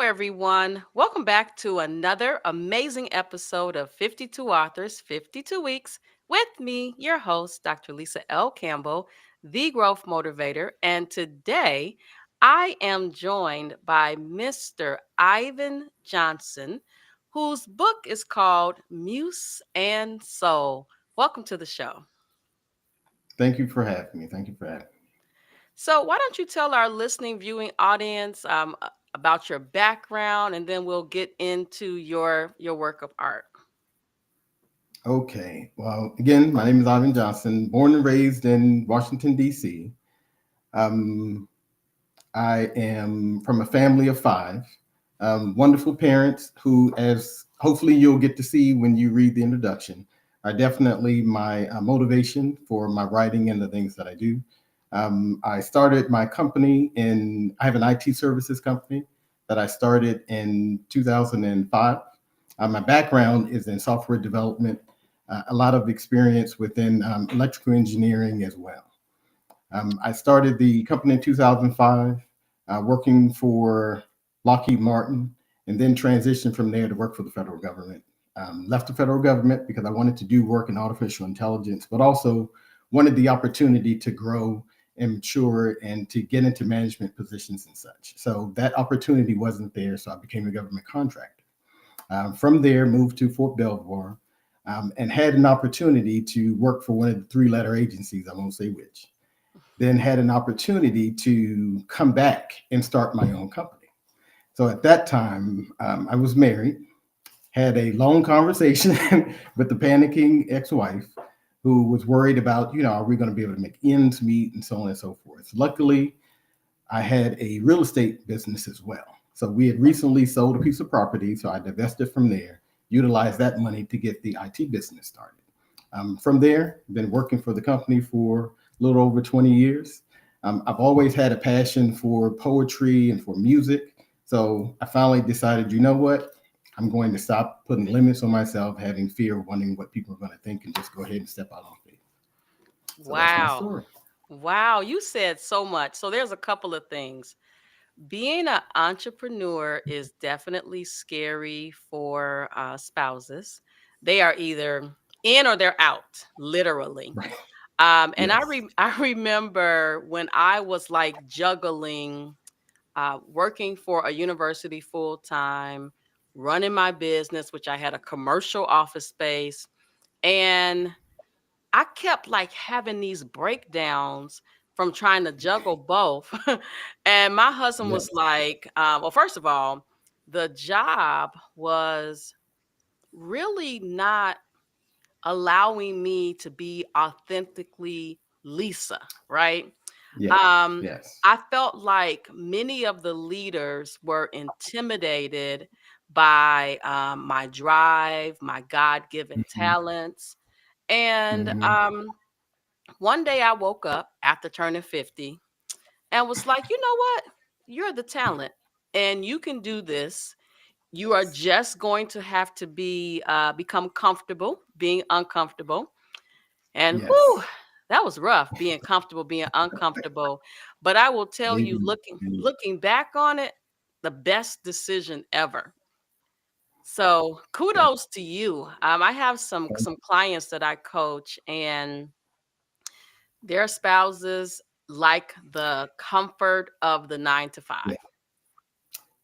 everyone. Welcome back to another amazing episode of 52 Authors, 52 Weeks with me, your host, Dr. Lisa L. Campbell, the Growth Motivator. And today I am joined by Mr. Ivan Johnson, whose book is called Muse and Soul. Welcome to the show. Thank you for having me. Thank you for having me. So, why don't you tell our listening, viewing audience about your background, and then we'll get into your work of art. Okay. Well, again, my name is Ivan Johnson, born and raised in Washington, D.C. Um, I am from a family of five, wonderful parents who, as hopefully you'll get to see when you read the introduction, are definitely my motivation for my writing and the things that I do. I started my company I have an IT services company that I started in 2005. My background is in software development, a lot of experience within electrical engineering as well. I started the company in 2005, working for Lockheed Martin, and then transitioned from there to work for the federal government. Left the federal government because I wanted to do work in artificial intelligence, but also wanted the opportunity to grow and mature and to get into management positions and such. So that opportunity wasn't there, so I became a government contractor. From there, moved to Fort Belvoir, and had an opportunity to work for one of the three-letter agencies, I won't say which. Then had an opportunity to come back and start my own company. So at that time, I was married, had a long conversation with the panicking ex-wife who was worried about, are we going to be able to make ends meet and so on and so forth. Luckily, I had a real estate business as well. So we had recently sold a piece of property, so I divested from there, utilized that money to get the IT business started. From there, been working for the company for a little over 20 years. I've always had a passion for poetry and for music. So I finally decided, you know what? I'm going to stop putting limits on myself, having fear, wondering what people are going to think, and just go ahead and step out on faith. So that's my Wow. story. Wow, you said so much. So there's a couple of things. Being an entrepreneur is definitely scary for spouses. They are either in or they're out, literally. Right. And Yes. I remember when I was like juggling working for a university full time, running my business, which I had a commercial office space. And I kept like having these breakdowns from trying to juggle both. And my husband was Yes. like, well, first of all, the job was really not allowing me to be authentically Lisa, right? Yes. Um, Yes. I felt like many of the leaders were intimidated by my drive, my God given Mm-hmm. talents. And Mm-hmm. one day I woke up after turning 50 and was like, you know what? You're the talent and you can do this. You are just going to have to become comfortable being uncomfortable. And whew, Yes. that was rough being comfortable, being uncomfortable. But I will tell you, Amen. Amen. looking back on it, the best decision ever. So Yes. kudos to you. I have some clients that I coach, and their spouses like the comfort of the 9 to 5.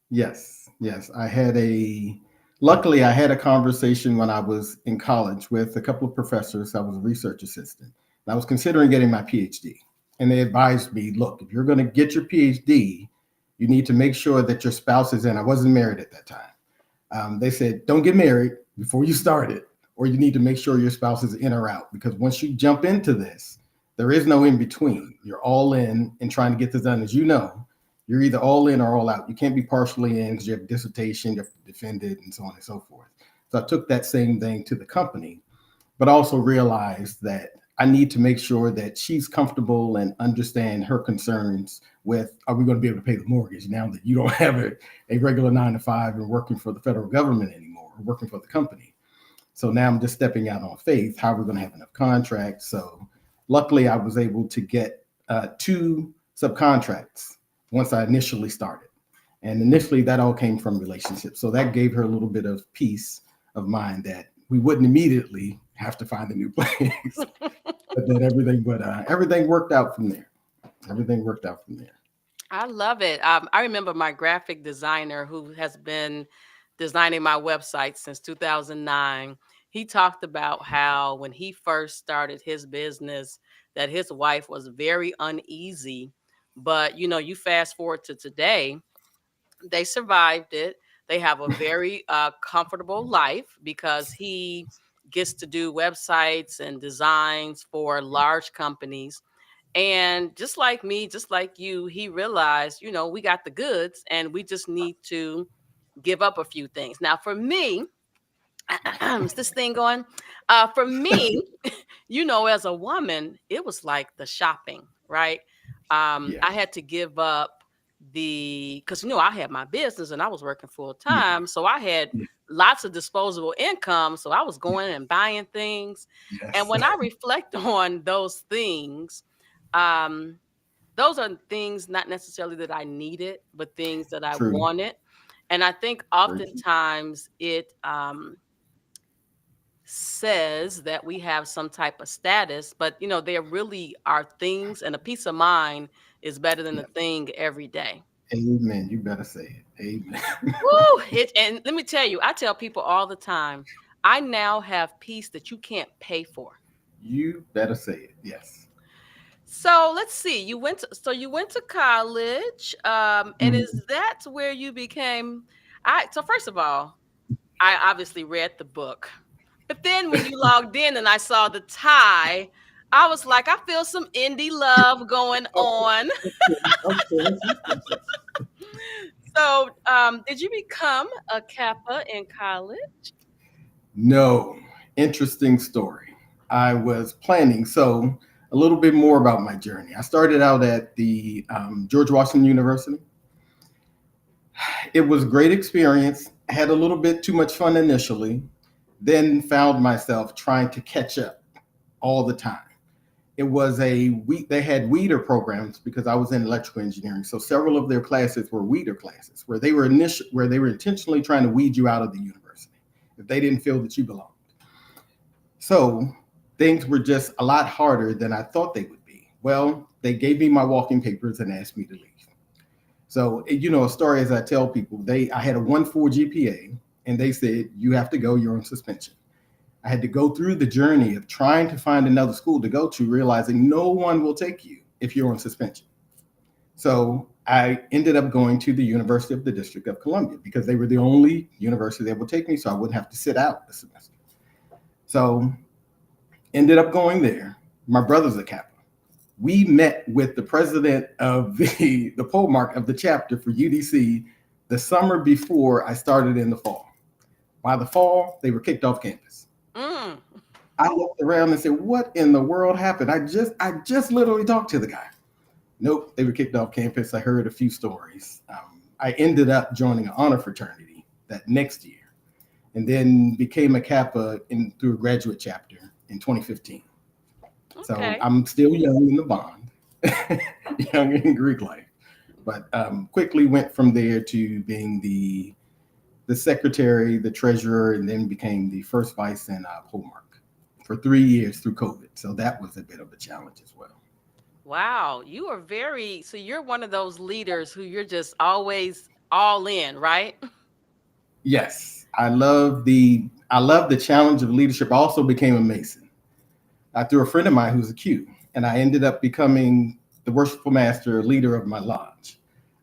Yes, yes. Luckily, I had a conversation when I was in college with a couple of professors. I was a research assistant. And I was considering getting my PhD. And they advised me, look, if you're going to get your PhD, you need to make sure that your spouse is in. I wasn't married at that time. They said, don't get married before you start it, or you need to make sure your spouse is in or out. Because once you jump into this, there is no in between. You're all in and trying to get this done. As you know, you're either all in or all out. You can't be partially in because you have a dissertation, you have to defend it, and so on and so forth. So I took that same thing to the company, but also realized that I need to make sure that she's comfortable and understand her concerns with, are we going to be able to pay the mortgage now that you don't have a regular 9 to 5 and working for the federal government anymore, or working for the company. So now I'm just stepping out on faith. How are we going to have enough contracts? So luckily I was able to get two subcontracts once I initially started. And initially, that all came from relationships. So that gave her a little bit of peace of mind that we wouldn't immediately have to find a new place, but that everything worked out from there. Everything worked out from there. I love it. I remember my graphic designer who has been designing my website since 2009. He talked about how when he first started his business, that his wife was very uneasy. But you fast forward to today, they survived it. They have a very comfortable life because he gets to do websites and designs for large companies. And just like me, just like you, he realized, we got the goods and we just need to give up a few things. Now, for me, is this thing going? For me, as a woman, it was like the shopping, right? Yeah, I had to give up because I had my business and I was working full yeah, time, so I had yeah, lots of disposable income. So I was going and buying things, and yes, when I reflect on those things, um, those are things not necessarily that I needed, but things that I true, wanted. And I think very true. oftentimes it says that we have some type of status, but there really are things, and a peace of mind is better than Yeah, a thing every day. amen. You better say it. Amen. Woo! And let me tell you, I tell people all the time, I now have peace that you can't pay for. You better say it. Yes. So let's see. You went to college, and is Mhm. that where you became? I so first of all, I obviously read the book. But then when you logged in and I saw the tie, I was like, I feel some indie love going Of on. course, of course, of course, yes. So, did you become a Kappa in college? No, interesting story. I was planning. So, a little bit more about my journey. I started out at the George Washington University. It was a great experience. Had a little bit too much fun initially, then found myself trying to catch up all the time. It was they had weeder programs because I was in electrical engineering. So several of their classes were weeder classes where they were intentionally trying to weed you out of the university if they didn't feel that you belonged. So things were just a lot harder than I thought they would be. Well, they gave me my walking papers and asked me to leave. So, a story as I tell people, I had a 1.4 GPA and they said, you have to go, you're on suspension. I had to go through the journey of trying to find another school to go to, realizing no one will take you if you're on suspension. So I ended up going to the University of the District of Columbia because they were the only university that would take me, so I wouldn't have to sit out the semester. So ended up going there. My brother's a Kappa. We met with the president of the pole mark of the chapter for UDC the summer before I started in the fall. By the fall, they were kicked off campus. Mm. I looked around and said, "What in the world happened?" I just literally talked to the guy. Nope, they were kicked off campus. I heard a few stories. I ended up joining an honor fraternity that next year, and then became a Kappa through a graduate chapter in 2015. So Okay. I'm still young in the bond, young in Greek life, but quickly went from there to being the secretary, the treasurer, and then became the first vice in Hallmark for 3 years through COVID. So that was a bit of a challenge as well. Wow. So you're one of those leaders who you're just always all in, right? Yes, I love the challenge of leadership. I also became a Mason through a friend of mine who's a Q, and I ended up becoming the worshipful master leader of my lodge.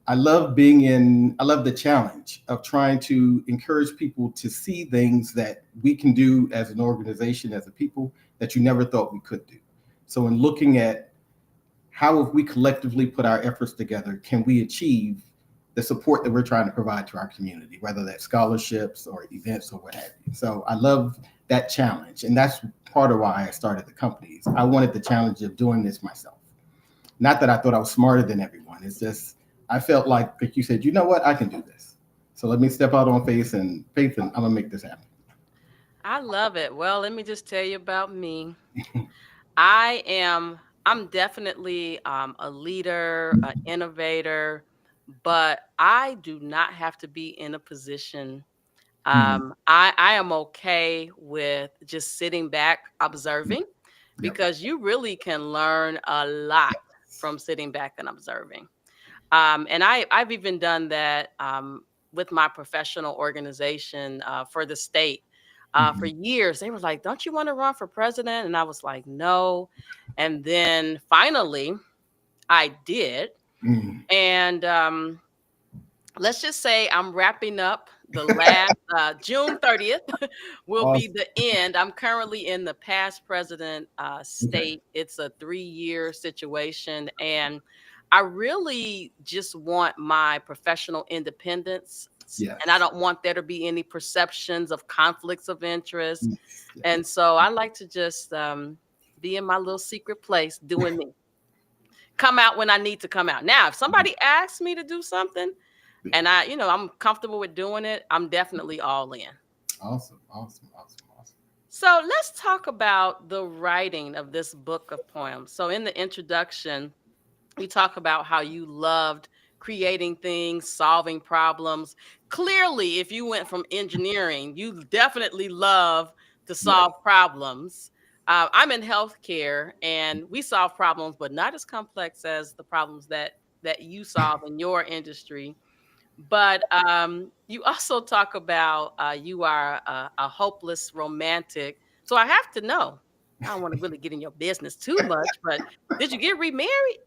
I love the challenge of trying to encourage people to see things that we can do as an organization, as a people, that you never thought we could do. So, in looking at how, if we collectively put our efforts together, can we achieve the support that we're trying to provide to our community, whether that's scholarships or events or what have you. So, I love that challenge. And that's part of why I started the companies. I wanted the challenge of doing this myself. Not that I thought I was smarter than everyone. It's just I felt like you said, you know what, I can do this. So let me step out on faith, and I'm gonna make this happen. I love it. Well, let me just tell you about me. I'm definitely a leader, an innovator, but I do not have to be in a position. Mhm. I am okay with just sitting back observing, Yep. because you really can learn a lot Yes. from sitting back and observing. And I've even done that with my professional organization for the state. For Mhm. years, they were like, "Don't you want to run for president?" And I was like, "No." And then finally, I did. Mhm. And let's just say I'm wrapping up the last June 30th will be Awesome. the end. I'm currently in the past president Okay. state. It's a 3-year situation. And I really just want my professional independence. And I Yes. don't want there to be any perceptions of conflicts of interest. Yes. And Yes. so I like to just be in my little secret place doing me. Come out when I need to come out. Now, if somebody asks me to do something, Yeah. and I'm comfortable with doing it, I'm definitely all in. Awesome. Awesome. Awesome. Awesome. So let's talk about the writing of this book of poems. So in the introduction, you talk about how you loved creating things, solving problems. Clearly, if you went from engineering, you definitely love to Yes. solve problems. I'm in healthcare, and we solve problems, but not as complex as the problems that you solve in your industry. But you also talk about you are a hopeless romantic. So I have to know. I don't want to really get in your business too much, but did you get remarried?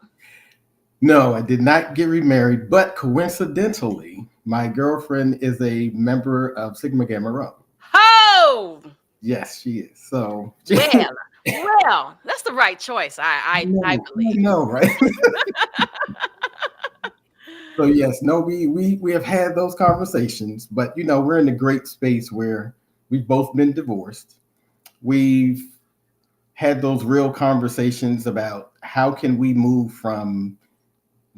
No, I did not get remarried, but coincidentally, my girlfriend is a member of Sigma Gamma Rho. Oh, Yes, she is. So, well, well, that's the right choice. I I believe. know, right? So yes, no, we have had those conversations, but we're in a great space where we've both been divorced. We've had those real conversations about how can we move from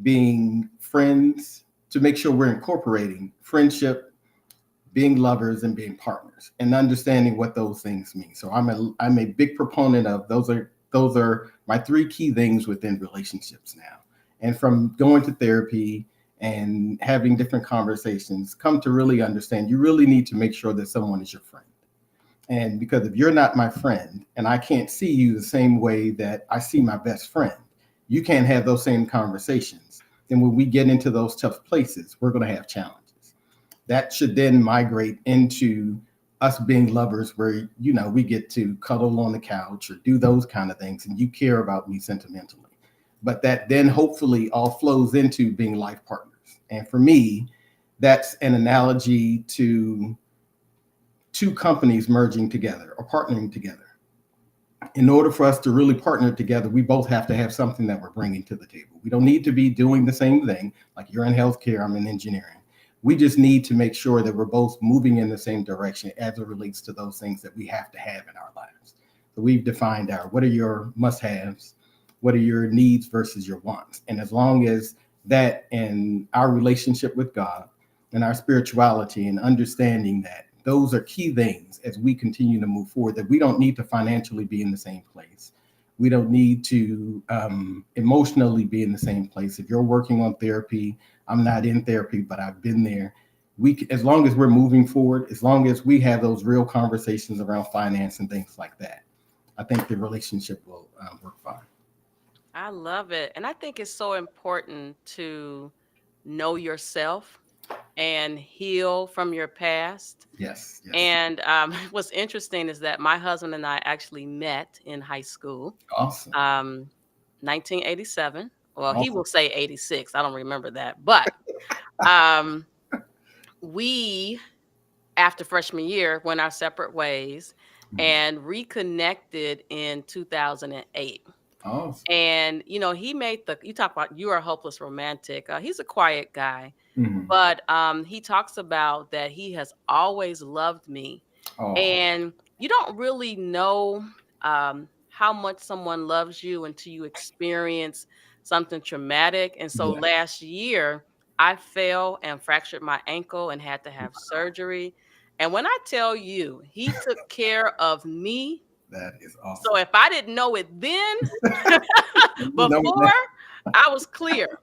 being friends to make sure we're incorporating friendship, being lovers, and being partners, and understanding what those things mean. So I'm a big proponent of those are my three key things within relationships now. And from going to therapy and having different conversations, come to really understand you really need to make sure that someone is your friend. And because if you're not my friend and I can't see you the same way that I see my best friend, you can't have those same conversations. Then when we get into those tough places, we're going to have challenges. That should then migrate into us being lovers where, we get to cuddle on the couch or do those kind of things and you care about me sentimentally. But that then hopefully all flows into being life partners. And for me, that's an analogy to two companies merging together or partnering together. In order for us to really partner together, we both have to have something that we're bringing to the table. We don't need to be doing the same thing. Like you're in healthcare, I'm in engineering. We just need to make sure that we're both moving in the same direction as it relates to those things that we have to have in our lives. So we've defined what are your must-haves, what are your needs versus your wants. And as long as that and our relationship with God and our spirituality and understanding that those are key things as we continue to move forward, that we don't need to financially be in the same place. We don't need to emotionally be in the same place. If you're working on therapy, I'm not in therapy, but I've been there. As long as we're moving forward, as long as we have those real conversations around finance and things like that, I think the relationship will work fine. I love it. And I think it's so important to know yourself and heal from your past. Yes, yes. And what's interesting is that my husband and I actually met in high school, Awesome. um, 1987. Well, he Awesome. will say 86. I don't remember that. But um, we, after freshman year, went our separate ways Mhm. and reconnected in 2008. Awesome. And, he made you talk about you are a hopeless romantic. He's a quiet guy, Mhm. but he talks about that he has always loved me. Oh, And you don't really know how much someone loves you until you experience something traumatic. And so yeah, last year, I fell and fractured my ankle and had to have surgery. And when I tell you, he took care of me. that is So awesome. if I didn't know it then, You know before, that I was clear.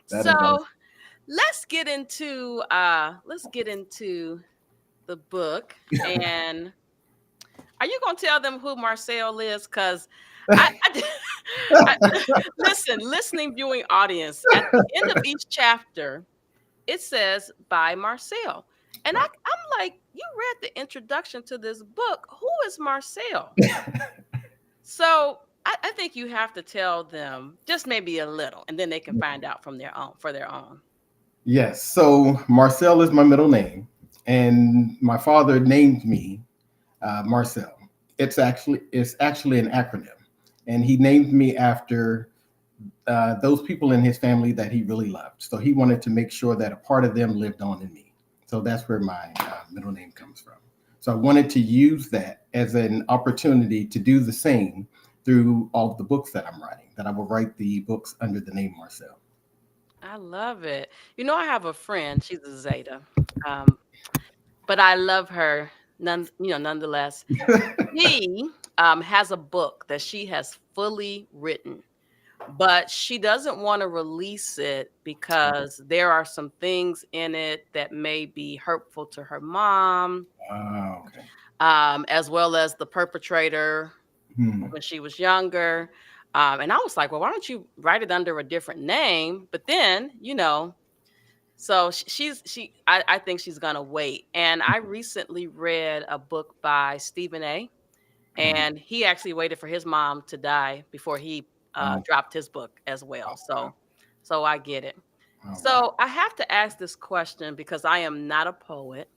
that is So awesome. let's get into the book. And are you gonna tell them who Marcel is? Because I I, listen, listening viewing audience. At the end of each chapter, it says by Marcel, and Right. I'm like, you read the introduction to this book. Who is Marcel? So I think you have to tell them just maybe a little, and then they can find out from their own for their own. Yes. So Marcel is my middle name, and my father named me Marcel. It's actually an acronym, and he named me after those people in his family that he really loved. So he wanted to make sure that a part of them lived on in me. So that's where my middle name comes from. So I wanted to use that as an opportunity to do the same through all of the books that I'm writing. That I will write the books under the name Marcel. I love it. I have a friend. She's a Zeta, um, but I love her nonetheless. She has a book that she has fully written, but she doesn't want to release it because there are some things in it that may be hurtful to her mom, Okay. as well as the perpetrator Hmm. when she was younger. And I was like, well, why don't you write it under a different name? But then, so I think she's gonna wait. And I recently read a book by Stephen A. Oh, And he actually waited for his mom to die before he oh, dropped his book as well. oh, wow. So I get it. Oh, wow. So I have to ask this question because I am not a poet.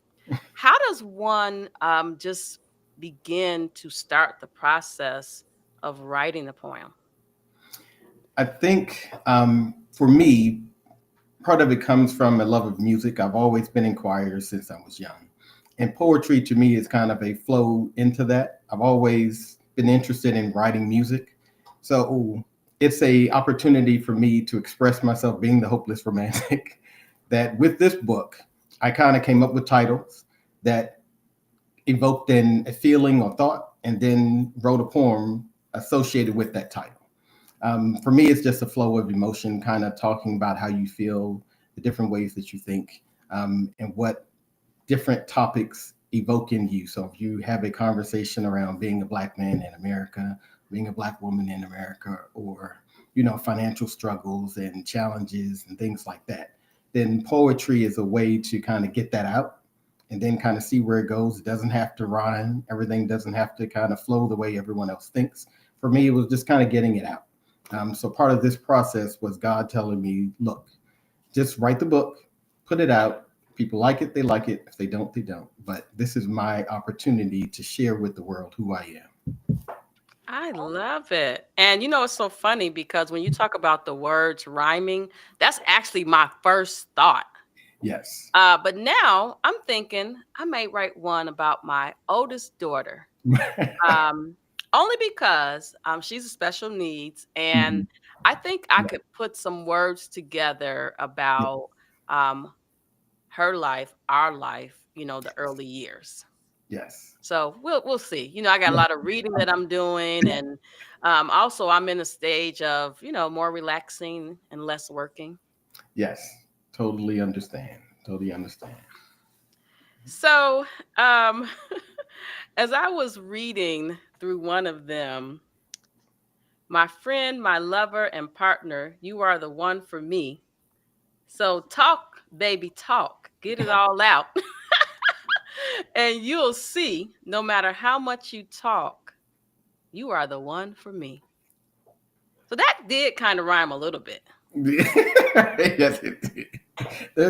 How does one just begin to start the process of writing a poem? I think for me, part of it comes from a love of music. I've always been in choir since I was young. And poetry to me is kind of a flow into that. I've always been interested in writing music. So it's a opportunity for me to express myself being the hopeless romantic. That with this book, I kind of came up with titles that evoked in a feeling or thought and then wrote a poem associated with that title. For me, it's just a flow of emotion, kind of talking about how you feel, the different ways that you think, and what different topics evoke in you. So if you have a conversation around being a black man in America, being a black woman in America, or financial struggles and challenges and things like that, then poetry is a way to kind of get that out and then kind of see where it goes. It doesn't have to rhyme. Everything doesn't have to kind of flow the way everyone else thinks. For me, it was just kind of getting it out. So part of this process was God telling me, look, just write the book, put it out. If people like it, they like it. If they don't, they don't. But this is my opportunity to share with the world who I am. I love it. And it's so funny because when you talk about the words rhyming, that's actually my first thought. Yes. But now I'm thinking I may write one about my oldest daughter. Um, Only because she's a special needs, and Mhm. I think I Yeah. could put some words together Yeah. about her life, our life, the early years. Yes. So we'll see. I got a Yeah. lot of reading that I'm doing, and also I'm in a stage of more relaxing and less working. Yes. Totally understand. Totally understand. So as I was reading through one of them, my friend, my lover, and partner, you are the one for me. So talk, baby, talk. Get it all out. And you'll see, no matter how much you talk, you are the one for me. So that did kind of rhyme a little bit. Yes, it did.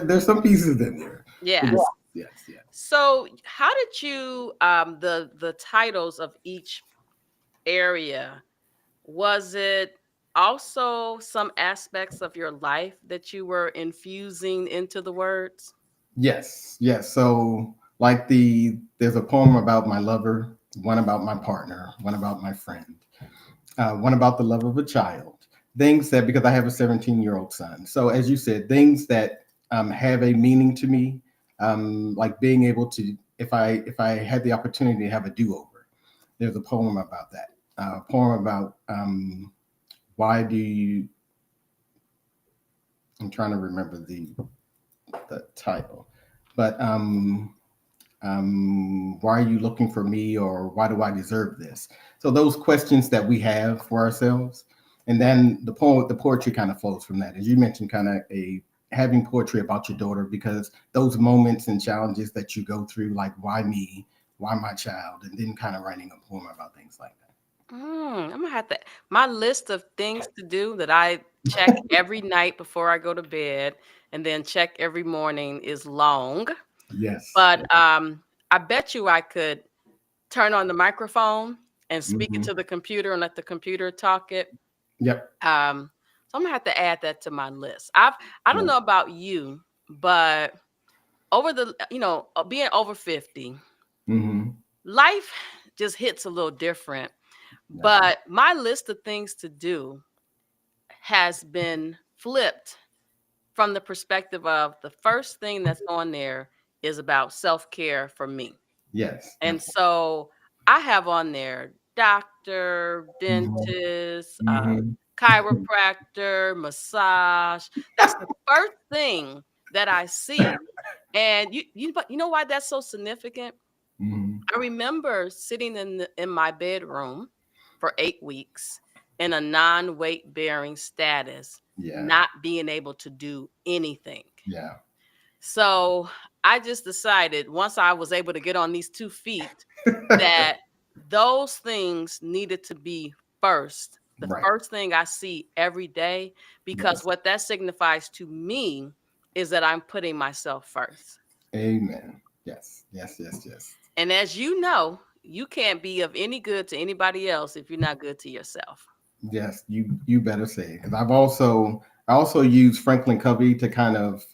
There's some pieces in there. But Yes. yes, yes. So how did you the titles of each area, was it also some aspects of your life that you were infusing into the words? Yes, yes. So like there's a poem about my lover, one about my partner, one about my friend, one about the love of a child. Things that because I have a 17-year-old son. So as you said, things that have a meaning to me, like being able to if I had the opportunity to have a do-over. There's a poem about that. A poem about why do you I'm trying to remember the the title. But why are you looking for me, or why do I deserve this? So those questions that we have for ourselves, and then the poetry kind of flows from that. As you mentioned, kind of a having poetry about your daughter, because those moments and challenges that you go through, like why me, why my child, and then kind of writing a poem about things like I'm gonna have to my list of things to do that I check that. every night before I go to bed and then check every morning is long. Yes. But I bet you I could turn on the microphone and speak it Hmm. to the computer and let the computer talk it. Yep. So I'm gonna have to add that to my list. I don't Yep. know about you, but over the being over 50, Hmm. life just hits a little different. That's right. But my list of things to do has been flipped from the perspective of the first thing that's on there is about self-care for me. Yes. And Absolutely. so I have on there doctor, Hmm. dentist, Hmm. chiropractor, massage. That's the first thing that I see. And but you know why that's so significant? Hmm. I remember sitting in my bedroom for 8 weeks in a non-weight bearing status, Yeah. not being able to do anything. Yeah. So I just decided once I was able to get on these 2 feet that those things needed to be first. The Right. first thing I see every day, because Yes. what that signifies to me is that I'm putting myself first. Amen. Yes. Yes. Yes. Yes. And as you know, you can't be of any good to anybody else if you're not good to yourself. Yes. You better say it, because I also use Franklin Covey to kind of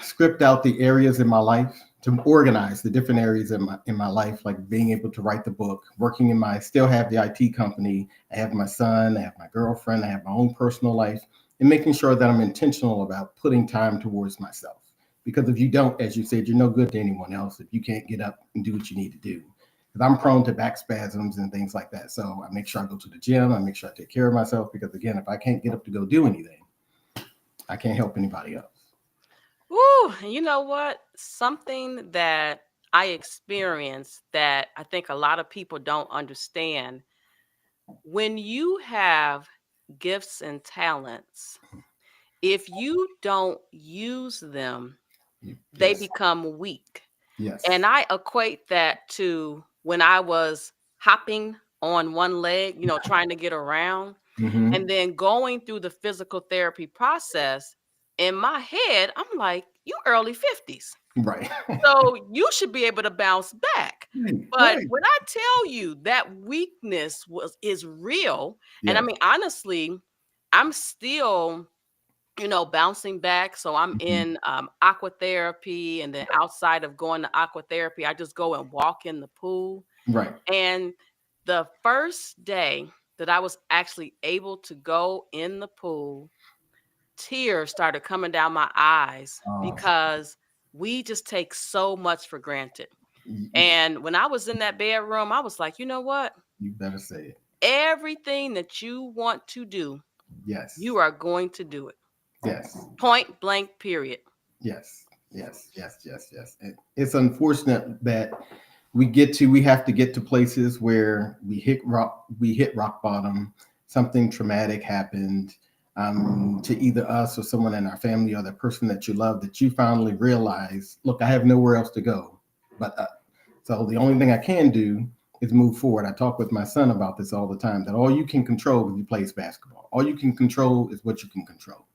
script out the areas in my life, to organize the different areas in my life, like being able to write the book, working in my still have the IT company, I have my son, I have my girlfriend, I have my own personal life, and making sure that I'm intentional about putting time towards myself. Because if you don't, as you said, you're no good to anyone else if you can't get up and do what you need to do. Because I'm prone to back spasms and things like that. So I make sure I go to the gym, I make sure I take care of myself, because again, if I can't get up to go do anything, I can't help anybody else. Woo! And you know what? Something that I experienced that I think a lot of people don't understand, when you have gifts and talents, if you don't use them, they Yes. become weak. And Yes. I equate that to when I was hopping on one leg, trying to get around, Hmm. and then going through the physical therapy process. In my head, I'm like, you early 50s. Right. So you should be able to bounce back. Right. But Right. when I tell you that weakness is real, and I Yes. mean honestly, I'm still bouncing back. So I'm Mhm. in aqua therapy, and then outside of going to aqua therapy, I just go and walk in the pool. Right. And the first day that I was actually able to go in the pool, tears started coming down my eyes Oh, because we just take so much for granted. you, you And when I was in that bedroom, I was like, you know what? you better say it. Everything that you want to do, Yes. you are going to do it. Yes. Point blank, period. Yes. Yes. Yes. Yes. Yes. It's unfortunate that we have to get to places where we hit rock bottom. Something traumatic happened, to either us or someone in our family or the person that you love, that you finally realize, look, I have nowhere else to go but up. So the only thing I can do is move forward. I talk with my son about this all the time, that all you can control when you play basketball, all you can control is what you can control.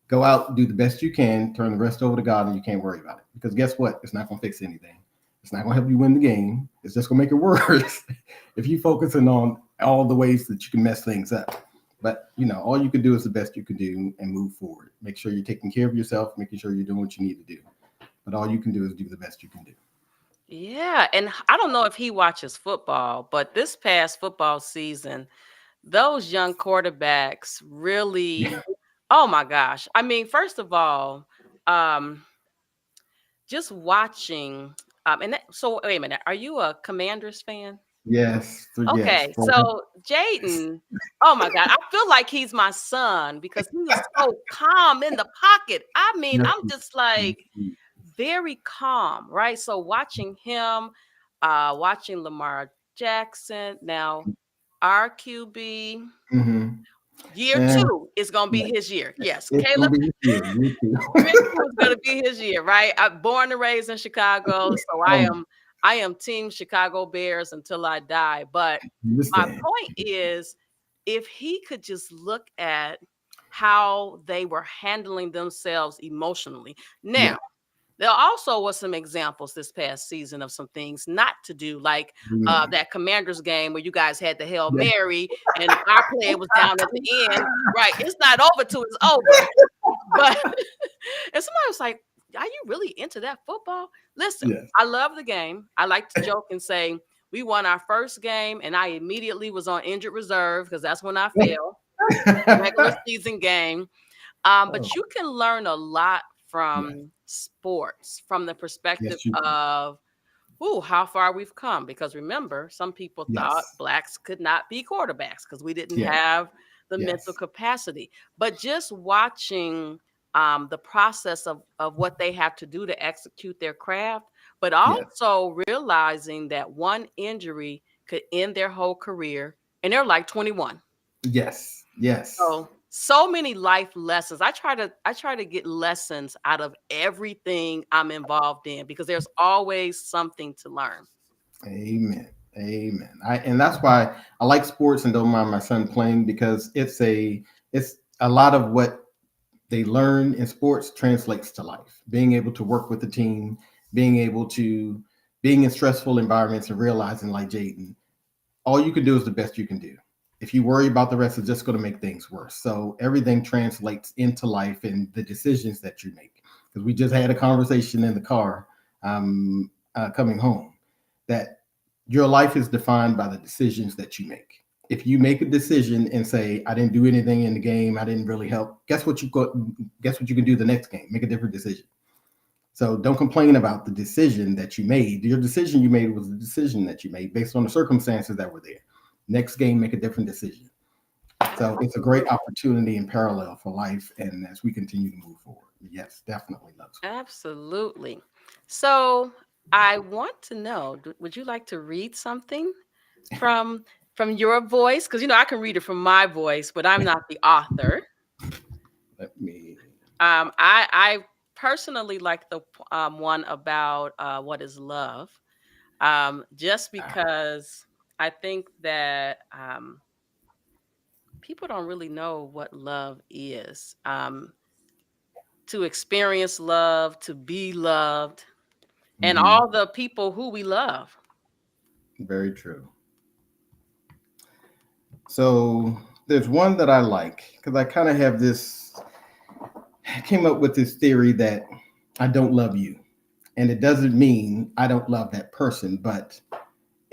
Go out, do the best you can, turn the rest over to God, and you can't worry about it. Because guess what? It's not going to fix anything. It's not going to help you win the game. It's just going to make it worse if you focusing on all the ways that you can mess things up. But all you can do is the best you can do and move forward. Make sure you're taking care of yourself, making sure you're doing what you need to do. But all you can do is do the best you can do. Yeah. And I don't know if he watches football, but this past football season, those young quarterbacks really, oh my gosh. I mean, first of all, um, just watching, so wait a minute, are you a Commanders fan? Yes. Okay, so Jaden, oh my God, I feel like he's my son because he was so calm in the pocket. I mean, Yes, I'm just like he- very calm, right? So watching him, watching Lamar Jackson, now RQB, mhm. year And two is gonna be yeah, his year. Yes, it's gonna Caleb, be his year. Me too. year two is gonna be his year, right? I'm born and raised in Chicago, so I Um, am I am team Chicago Bears until I die. But my understand? point is, if he could just look at how they were handling themselves emotionally. Yeah, Now, there also was some examples this past season of some things not to do, like amen. that Commanders game where you guys had the Hail Yeah. Mary and our play was down at the end. Right, it's not over till it's over. But and somebody was like, "Are you really into that football?" Listen, Yes. I love the game. I like to joke and say we won our first game, and I immediately was on injured reserve because that's when I fell. Regular season game. Oh, But you can learn a lot yes. from sports from the perspective Yes, you can. of, ooh, how far we've come. Because remember, some people thought Yes. blacks could not be quarterbacks because we didn't Yes. have the mental Yes. capacity. But just watching the process of what they have to do to execute their craft, but Yes. also realizing that one injury could end their whole career. And they're like 21. Yes. Yes. So many life lessons. I try to get lessons out of everything I'm involved in because there's always something to learn. Amen. Amen. And that's why I like sports and don't mind my son playing because it's a lot of what they learn in sports translates to life. Being able to work with the team, being able to being in stressful environments and realizing like Jaden, all you can do is the best you can do. If you worry about the rest, it's just going to make things worse. So everything translates into life and the decisions that you make. Because we just had a conversation in the car coming home that your life is defined by the decisions that you make. If you make a decision and say, "I didn't do anything in the game, I didn't really help," guess what you got? Guess what you can do the next game? Make a different decision. So don't complain about the decision that you made. Your decision you made was the decision that you made based on the circumstances that were there. Next game, make a different decision. So it's a great Absolutely. opportunity in parallel for life. And as we continue to move forward, yes, definitely love sport. Absolutely. So I want to know, would you like to read something from from your voice? Because I can read it from my voice, but I'm not the author. Let me. I personally like the one about what is love, just Ah, because I think that people don't really know what love is. To experience love, to be loved, and mhm. all the people who we love. Very true. So there's one that I like because I kind of have this. I came up with this theory that I don't love you, and it doesn't mean I don't love that person, but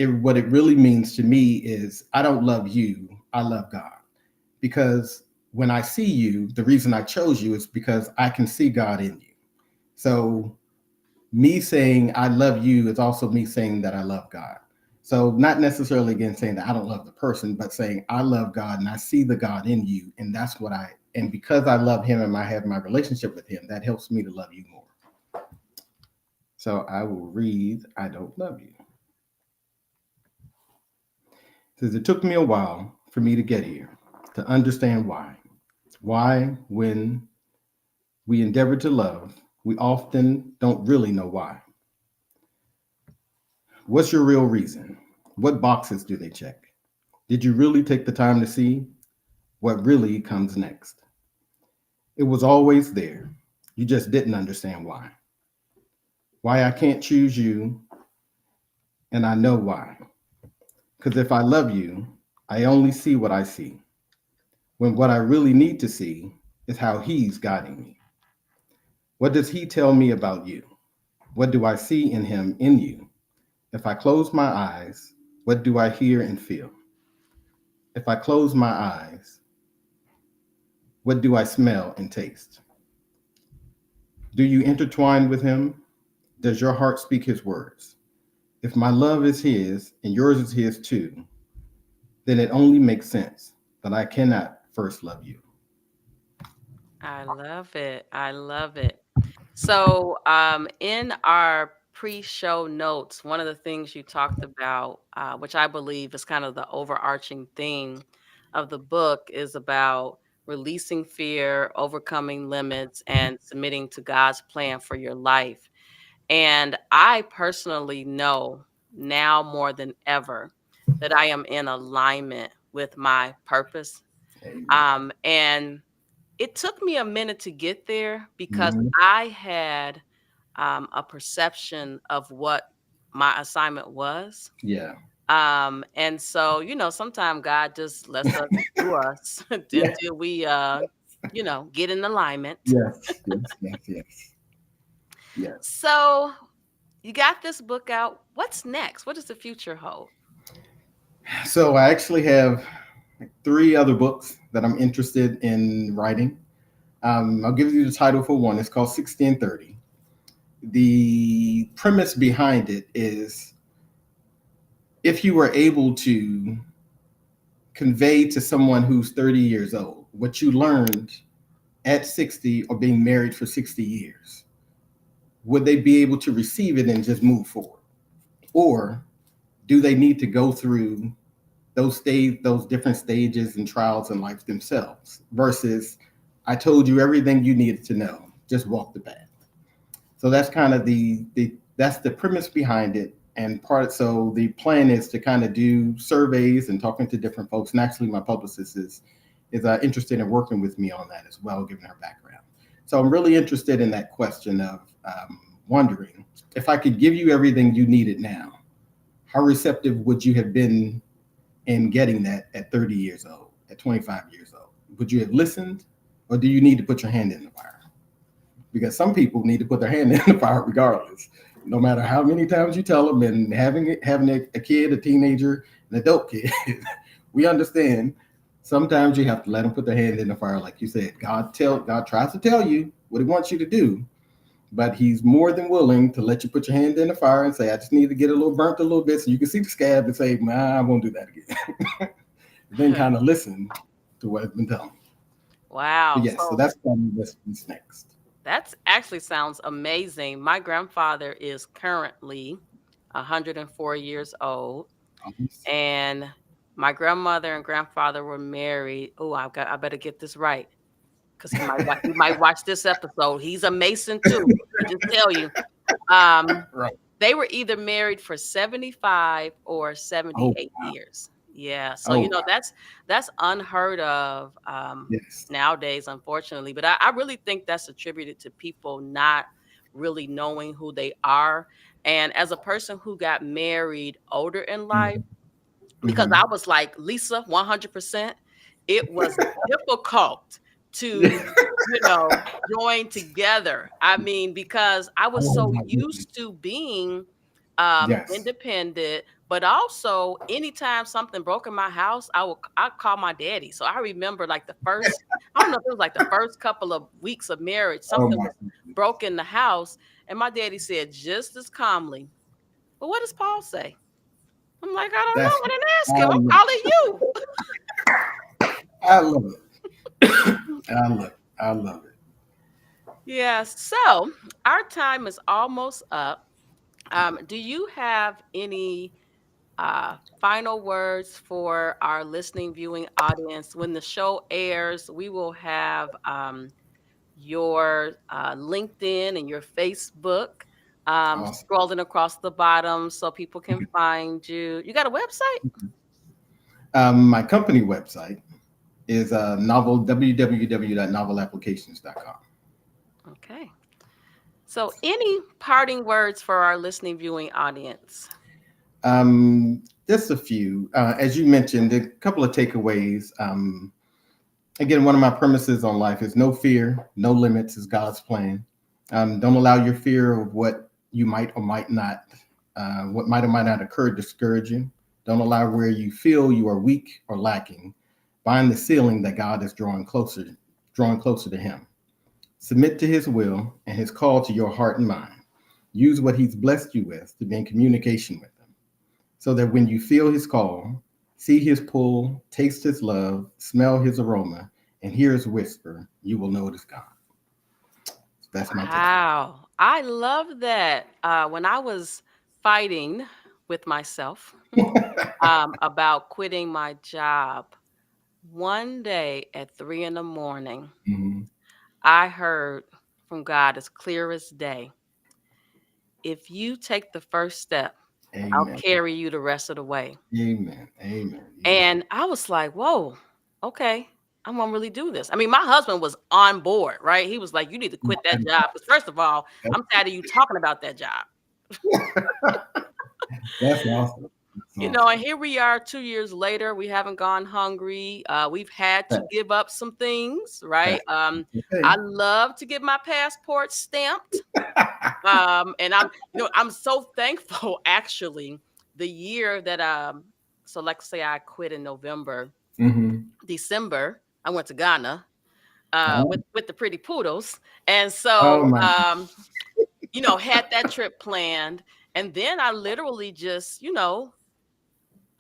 what it really means to me is I don't love you, I love God. Because when I see you, the reason I chose you is because I can see God in you. So me saying I love you is also me saying that I love God. So not necessarily again saying that I don't love the person, but saying I love God and I see the God in you, and that's what and because I love Him and I have my relationship with Him, that helps me to love you more. So I will read I don't love you. It says it took me a while for me to get here, to understand why. Why, when we endeavor to love, we often don't really know why. What's your real reason? What boxes do they check? Did you really take the time to see what really comes next? It was always there. You just didn't understand why. Why I can't choose you, and I know why. Because if I love you, I only see what I see. When what I really need to see is how He's guiding me. What does He tell me about you? What do I see in Him in you? If I close my eyes, what do I hear and feel? If I close my eyes, what do I smell and taste? Do you intertwine with Him? Does your heart speak His words? If my love is his and yours is his too, then it only makes sense that I cannot first love you. I love it. I love it. So, in our pre-show notes, one of the things you talked about, which I believe is kind of the overarching theme of the book, is about releasing fear, overcoming limits, and submitting to God's plan for your life. And I personally know now more than ever that I am in alignment with my purpose. Amen. And it took me a minute to get there because Mhm. I had a perception of what my assignment was. Yeah. And so, sometimes God just lets us do us Yeah. until we, get in alignment. Yes. Yes. Yes. Yes. Yes. So, you got this book out. What's next? What does the future hold? So I actually have like three other books that I'm interested in writing. I'll give you the title for one. It's called 1630. The premise behind it is if you were able to convey to someone who's 30 years old what you learned at 60 or being married for 60 years, would they be able to receive it and just move forward? Or do they need to go through those different stages and trials in life themselves versus I told you everything you needed to know, just walk the path. So that's kind of the that's the premise behind it. And part so the plan is to kind of do surveys and talking to different folks. And actually, my publicist is interested in working with me on that as well, given her background. So I'm really interested in that question of wondering if I could give you everything you needed now, how receptive would you have been in getting that at 30 years old, at 25 years old? Would you have listened, or do you need to put your hand in the fire? Because some people need to put their hand in the fire regardless, no matter how many times you tell them. And having a kid, a teenager, an adult kid, we understand. Sometimes you have to let them put their hand in the fire, like you said. God tries to tell you what He wants you to do, but He's more than willing to let you put your hand in the fire and say, "I just need to get a little burnt a little bit, so you can see the scab," and say, "Nah, I won't do that again." Then kind of listen to what has been telling. But Wow. yes, so So that's what's next. that's actually sounds amazing. My grandfather is currently 104 years old, and my grandmother and grandfather were married. Oh, I better get this right because he might watch this episode. He's a Mason too. Let me just tell you. Um, Right. they were either married for 75 or Oh, 78 years. Yeah, so oh, wow. that's unheard of Yes. nowadays, unfortunately. But I really think that's attributed to people not really knowing who they are. And as a person who got married older in life, Mhm. because Mhm. I was like, Lisa, 100%. It was difficult to, join together. I mean, because I was Oh so my goodness. used to being Yes. independent, but also anytime something broke in my house, I'd call my daddy. So I remember like I don't know if it was like the first couple of weeks of marriage, Oh something my was goodness. broke in the house, and my daddy said just as calmly, "Well, what does Paul say?" I'm like, "I don't know. That's I didn't ask I him. love I'm calling you." I love it. I love it. I love it. Yeah. So our time is almost up. Do you have any final words for our listening, viewing audience? When the show airs, we will have your LinkedIn and your Facebook Awesome. scrolling across the bottom so people can find you. You got a website? My company website is novel www.novelapplications.com. Okay. So, any parting words for our listening, viewing audience? Just a few. As you mentioned, a couple of takeaways. Again, one of my premises on life is no fear, no limits is God's plan. Don't allow your fear of what you might or might not, what might or might not occur, discourage you. Don't allow where you feel you are weak or lacking. Find the ceiling that God is drawing closer to Him. Submit to His will and His call to your heart and mind. Use what he's blessed you with to be in communication with him, so that when you feel his call, see his pull, taste his love, smell his aroma, and hear his whisper, you will know it is God. That's my take. Wow. I love that. When I was fighting with myself about quitting my job, one day at 3 in the morning, Mhm. I heard from God as clear as day, if you take the first step, I'll Amen. carry you the rest of the way. Amen. Amen. Yeah. And I was like, whoa, okay, I'm gonna really do this. I mean, my husband was on board, right? He was like, you need to quit that job. Because first of all, I'm tired of you talking about that job. That's awesome. That's And awesome. here we are 2 years later. We haven't gone hungry. We've had to That, give up some things, right? that's okay. I love to get my passport stamped. And I'm so thankful actually the year that so like say I quit in November, Hmm. December, I went to Ghana Oh, with the pretty poodles. And oh so my. had that trip planned. And then I literally just,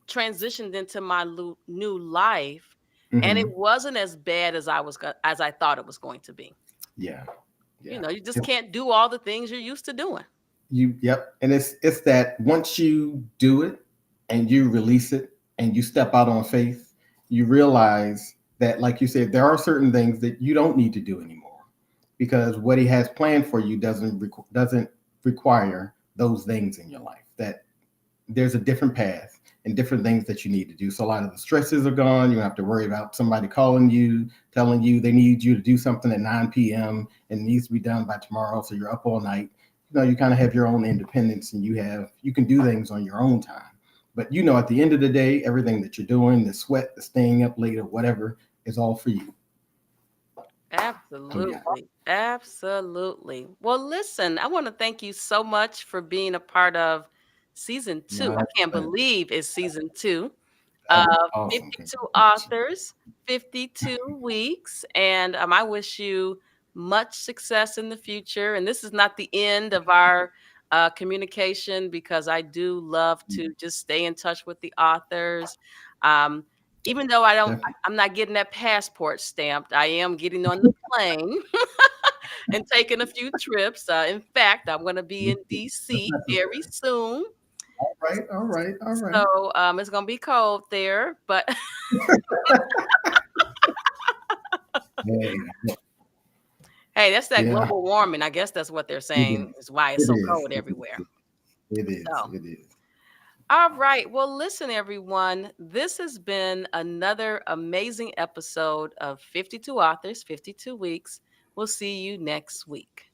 transitioned into my new life. And it Hmm. wasn't as bad as as I thought it was going to be. Yeah. Yeah. You just can't do all the things you're used to doing. Yep, and it's that once you do it and you release it and you step out on faith, you realize that, like you said, there are certain things that you don't need to do anymore, because what he has planned for you doesn't require those things in your life. That there's a different path and different things that you need to do. So a lot of the stresses are gone. You don't have to worry about somebody calling you, telling you they need you to do something at 9 p.m. and it needs to be done by tomorrow. So you're up all night. You kind of have your own independence, and you can do things on your own time. But at the end of the day, everything that you're doing, the sweat, the staying up late or whatever, is all for you. So yeah, Absolutely. Absolutely. Well, listen, I want to thank you so much for being a part of season two. my I can't pleasure. believe it's season two That is of awesome. 52 Congratulations. authors, 52 weeks. And I wish you much success in the future. And this is not the end of our communication, because I do love to just stay in touch with the authors. Um, even though Definitely. I'm not getting that passport stamped, I am getting on the plane and taking a few trips. In fact, I'm going to be in That's DC not too very bad. soon. All right, all right, all right. So it's going to be cold there, but Hey, hey, that's that yeah, global warming. I guess that's what they're it saying is. is why it's It so is. cold everywhere. It is. So, It is. all right. Well, listen, everyone. This has been another amazing episode of 52 Authors, 52 Weeks. We'll see you next week.